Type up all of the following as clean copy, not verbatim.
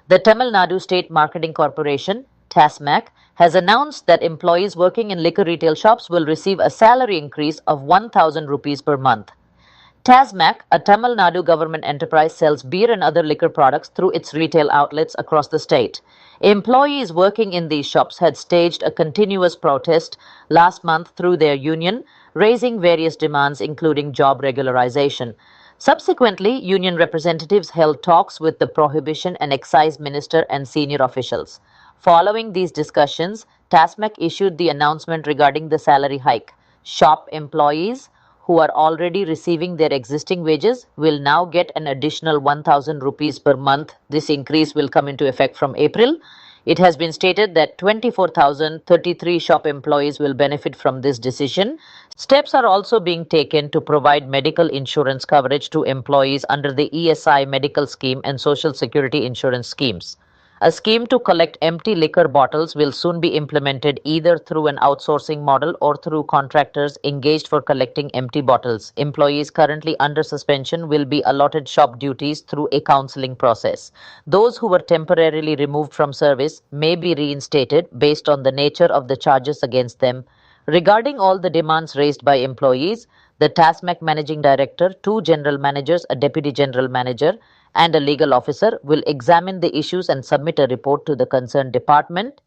The Tamil Nadu State Marketing Corporation, TASMAC, has announced that employees working in liquor retail shops will receive a salary increase of 1,000 rupees per month. TASMAC, a Tamil Nadu government enterprise, sells beer and other liquor products through its retail outlets across the state. Employees working in these shops had staged a continuous protest last month through their union, raising various demands including job regularization. Subsequently, union representatives held talks with the Prohibition and Excise Minister and senior officials. Following these discussions, TASMAC issued the announcement regarding the salary hike. Shop employees who are already receiving their existing wages will now get an additional 1,000 rupees per month. This increase will come into effect from April. It has been stated that 24,033 shop employees will benefit from this decision. Steps are also being taken to provide medical insurance coverage to employees under the ESI medical scheme and Social Security insurance schemes. A scheme to collect empty liquor bottles will soon be implemented either through an outsourcing model or through contractors engaged for collecting empty bottles. Employees currently under suspension will be allotted shop duties through a counseling process. Those who were temporarily removed from service may be reinstated based on the nature of the charges against them. Regarding all the demands raised by employees, the TASMAC Managing Director, two General Managers, a Deputy General Manager, and a legal officer will examine the issues and submit a report to the concerned department.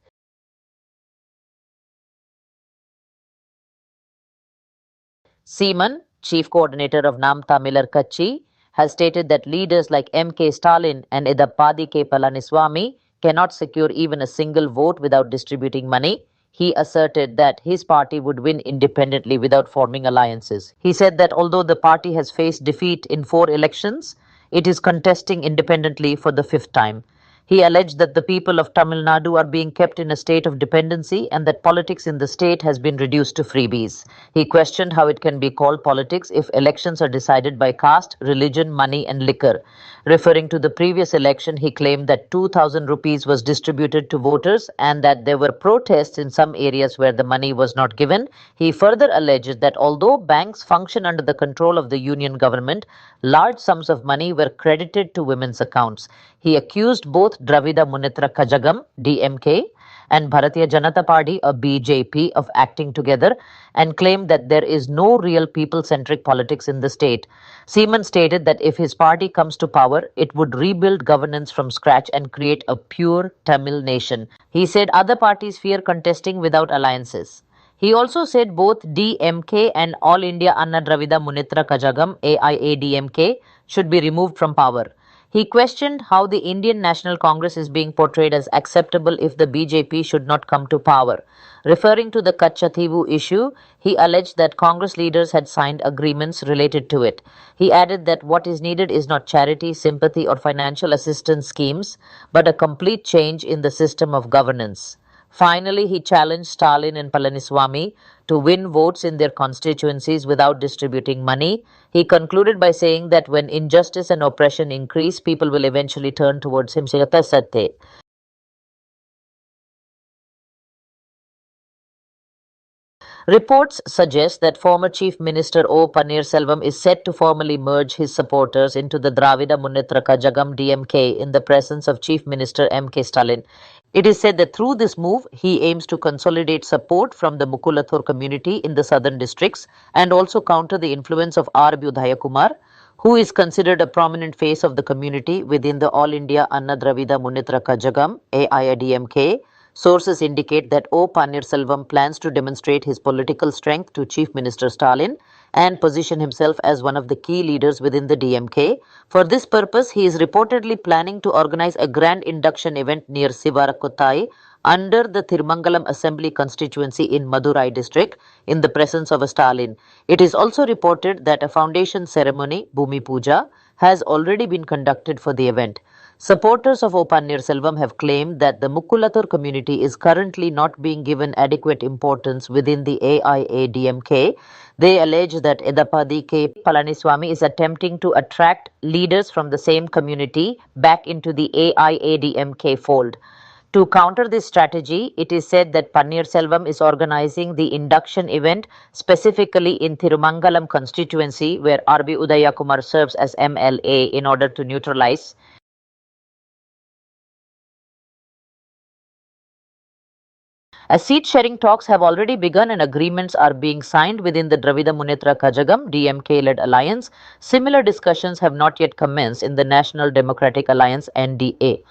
Seaman, Chief Coordinator of Nam Tamilar Kachchi, has stated that leaders like M.K. Stalin and Edappadi K. Palaniswamy cannot secure even a single vote without distributing money. He asserted that his party would win independently without forming alliances. He said that although the party has faced defeat in 4 elections, it is contesting independently for the 5th time. He alleged that the people of Tamil Nadu are being kept in a state of dependency and that politics in the state has been reduced to freebies. He questioned how it can be called politics if elections are decided by caste, religion, money, and liquor. Referring to the previous election, he claimed that 2,000 rupees was distributed to voters and that there were protests in some areas where the money was not given. He further alleged that although banks function under the control of the union government, large sums of money were credited to women's accounts. He accused both Dravida Munnetra Kazhagam, DMK, and Bharatiya Janata Party, a BJP, of acting together and claimed that there is no real people-centric politics in the state. Seaman stated that if his party comes to power, it would rebuild governance from scratch and create a pure Tamil nation. He said other parties fear contesting without alliances. He also said both DMK and All India Anna Dravida Munnetra Kazhagam, AIADMK, should be removed from power. He questioned how the Indian National Congress is being portrayed as acceptable if the BJP should not come to power. Referring to the Kachativu issue, he alleged that Congress leaders had signed agreements related to it. He added that what is needed is not charity, sympathy, or financial assistance schemes, but a complete change in the system of governance. Finally, he challenged Stalin and Palaniswamy to win votes in their constituencies without distributing money. He concluded by saying that when injustice and oppression increase, people will eventually turn towards him. Reports suggest that former Chief Minister O. Pannirselvam is set to formally merge his supporters into the Dravida Munnetra Kazhagam DMK in the presence of Chief Minister M.K. Stalin. It is said that through this move, he aims to consolidate support from the Mukulathur community in the southern districts and also counter the influence of R.Varadharajan, who is considered a prominent face of the community within the All India Anna Dravida Munnetra Kazhagam AIADMK. Sources indicate that O. Pannirselvam plans to demonstrate his political strength to Chief Minister Stalin and position himself as one of the key leaders within the DMK. For this purpose, he is reportedly planning to organize a grand induction event near Sivarakottai under the Thirumangalam Assembly constituency in Madurai district in the presence of a Stalin. It is also reported that a foundation ceremony, Bhumi Puja, has already been conducted for the event. Supporters of O. Pannirselvam have claimed that the Mukulathur community is currently not being given adequate importance within the AIADMK. They allege that Edappadi K. Palaniswamy is attempting to attract leaders from the same community back into the AIADMK fold. To counter this strategy, it is said that Pannirselvam is organizing the induction event specifically in Thirumangalam constituency where R.B. Udayakumar serves as MLA in order to neutralize As seat-sharing talks have already begun and agreements are being signed within the Dravida Munnetra Kazhagam DMK-led alliance, similar discussions have not yet commenced in the National Democratic Alliance NDA.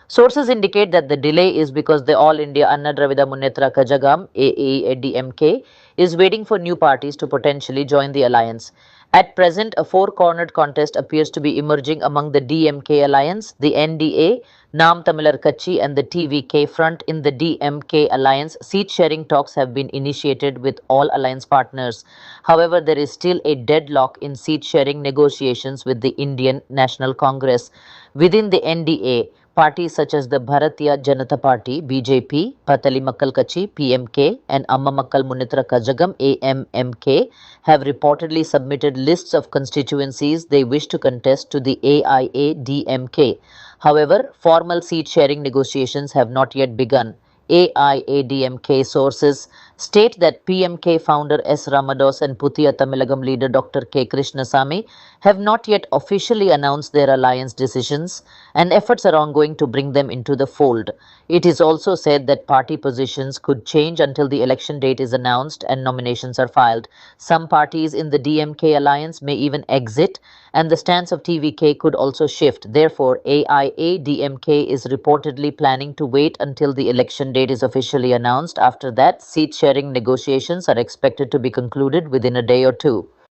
Sources indicate that the delay is because the All India Anna Dravida Munnetra Kazhagam AADMK is waiting for new parties to potentially join the alliance. At present, a four-cornered contest appears to be emerging among the DMK alliance, the NDA, Nam Tamilar Kachi and the TVK front. In the DMK alliance, seat-sharing talks have been initiated with all alliance partners. However, there is still a deadlock in seat-sharing negotiations with the Indian National Congress. Within the NDA, parties such as the Bharatiya Janata Party, BJP, Patali Makkal Kachi, PMK, and Amma Makkal Munnetra Kazhagam, AMMK, have reportedly submitted lists of constituencies they wish to contest to the AIA-DMK. However, formal seat-sharing negotiations have not yet begun. AIADMK sources state that PMK founder S. Ramados and Puthiya Tamilagam leader Dr. K. Krishnasamy have not yet officially announced their alliance decisions, and efforts are ongoing to bring them into the fold. It is also said that party positions could change until the election date is announced and nominations are filed. Some parties in the DMK alliance may even exit, and the stance of TVK could also shift. Therefore, AIA-DMK is reportedly planning to wait until the election date is officially announced. After that, seat-sharing negotiations are expected to be concluded within a day or two.